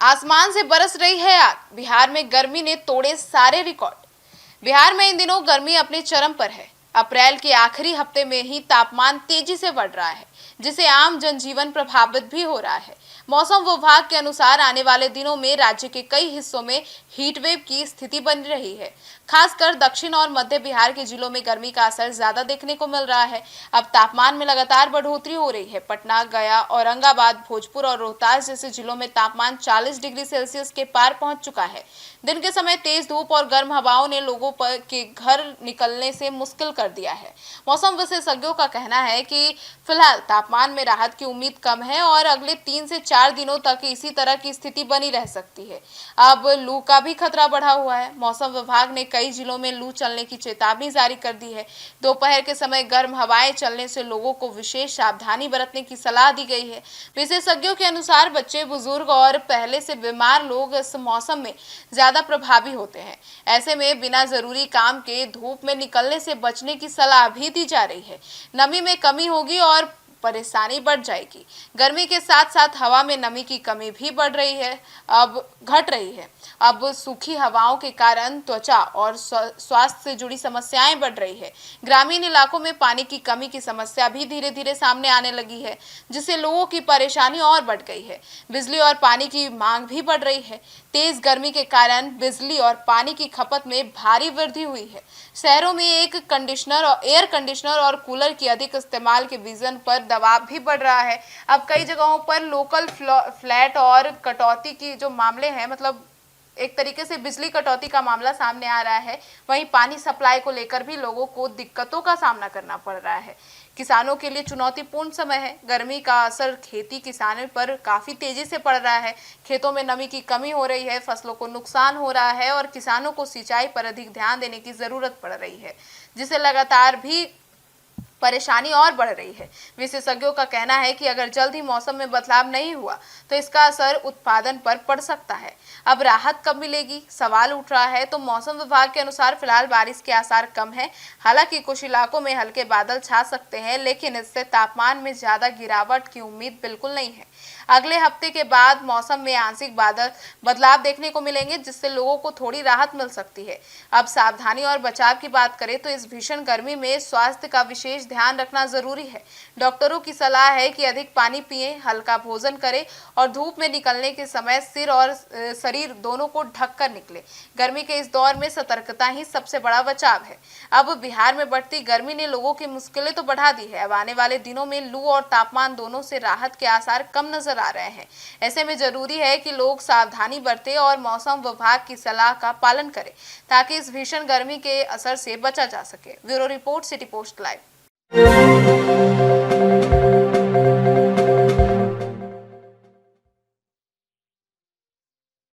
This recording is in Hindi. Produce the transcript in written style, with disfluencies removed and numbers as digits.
आसमान से बरस रही है आग। बिहार में गर्मी ने तोड़े सारे रिकॉर्ड। बिहार में इन दिनों गर्मी अपने चरम पर है। अप्रैल के आखिरी हफ्ते में ही तापमान तेजी से बढ़ रहा है, जिससे आम जनजीवन प्रभावित भी हो रहा है। मौसम विभाग के अनुसार आने वाले दिनों में राज्य के कई हिस्सों में हीट वेव की स्थिति बन रही है। खासकर दक्षिण और मध्य बिहार के जिलों में गर्मी का असर ज्यादा देखने को मिल रहा है। अब तापमान में लगातार बढ़ोतरी हो रही है। पटना, गया, औरंगाबाद, भोजपुर और रोहतास जैसे जिलों में तापमान 40 डिग्री सेल्सियस के पार पहुंच चुका है। दिन के समय तेज धूप और गर्म हवाओं ने लोगों पर के घर निकलने से मुश्किल कर दिया है। मौसम विशेषज्ञों का कहना है कि फिलहाल तापमान में राहत की उम्मीद कम है और अगले 3 से 4 दिनों तक इसी तरह की स्थिति बनी रह सकती है। अब लू का भी खतरा बढ़ा हुआ है। मौसम विभाग ने कई जिलों में लू चलने की चेतावनी जारी कर दी है। दोपहर के समय गर्म हवाएं चलने से लोगों को विशेष सावधानी बरतने की सलाह दी गई है। विशेषज्ञों के अनुसार बच्चे, बुजुर्ग और पहले से बीमार लोग इस मौसम में ज्यादा प्रभावी होते हैं। ऐसे में बिना जरूरी काम के धूप में निकलने से बचने की सलाह भी दी जा रही है। नमी में कमी होगी और परेशानी बढ़ जाएगी। गर्मी के साथ साथ हवा में नमी की कमी भी घट रही है। अब सूखी हवाओं के कारण त्वचा और स्वास्थ्य से जुड़ी समस्याएं बढ़ रही है। ग्रामीण इलाकों में पानी की कमी की समस्या भी धीरे धीरे सामने आने लगी है, जिससे लोगों की परेशानी और बढ़ गई है। बिजली और पानी की मांग भी बढ़ रही है। तेज गर्मी के कारण बिजली और पानी की खपत में भारी वृद्धि हुई है। शहरों में एयर कंडीशनर और कूलर की अधिक इस्तेमाल के विजन पर दबाव भी बढ़ रहा है। अब कई जगहों पर लोकल फ्लैट और कटौती की जो मामले हैं, मतलब एक तरीके से बिजली कटौती का मामला सामने आ रहा है। वहीं पानी सप्लाई को लेकर भी लोगों को दिक्कतों का सामना करना पड़ रहा है। किसानों के लिए चुनौतीपूर्ण समय है। गर्मी का असर खेती किसानों पर काफी तेजी से पड़ रहा है। खेतों में नमी की कमी हो रही है, फसलों को नुकसान हो रहा है और किसानों को सिंचाई पर अधिक ध्यान देने की जरूरत पड़ रही है, जिससे लगातार भी परेशानी और बढ़ रही है। विशेषज्ञों का कहना है कि अगर जल्द ही मौसम में बदलाव नहीं हुआ तो इसका असर उत्पादन पर पड़ सकता है। अब राहत कब मिलेगी, सवाल उठ रहा है। तो मौसम विभाग के अनुसार फिलहाल बारिश के आसार कम है। हालांकि कुछ इलाकों में हल्के बादल छा सकते हैं, लेकिन इससे तापमान में ज्यादा गिरावट की उम्मीद बिल्कुल नहीं है। अगले हफ्ते के बाद मौसम में आंशिक बदलाव देखने को मिलेंगे, जिससे लोगों को थोड़ी राहत मिल सकती है। अब सावधानी और बचाव की बात करें तो इस भीषण गर्मी में स्वास्थ्य का विशेष ध्यान रखना जरूरी है। डॉक्टरों की सलाह है कि अधिक पानी पिएं, हल्का भोजन करें और धूप में निकलने के समय सिर और शरीर दोनों को ढककर निकले। गर्मी के इस दौर में सतर्कता ही सबसे बड़ा बचाव है। अब बिहार में बढ़ती गर्मी ने लोगों की मुश्किलें तो बढ़ा दी है। अब आने वाले दिनों में लू और तापमान दोनों से राहत के आसार कम नजर आ रहे हैं। ऐसे में जरूरी है कि लोग सावधानी बरतें और मौसम विभाग की सलाह का पालन करें, ताकि इस भीषण गर्मी के असर से बचा जा सके। Bureau report, city post live.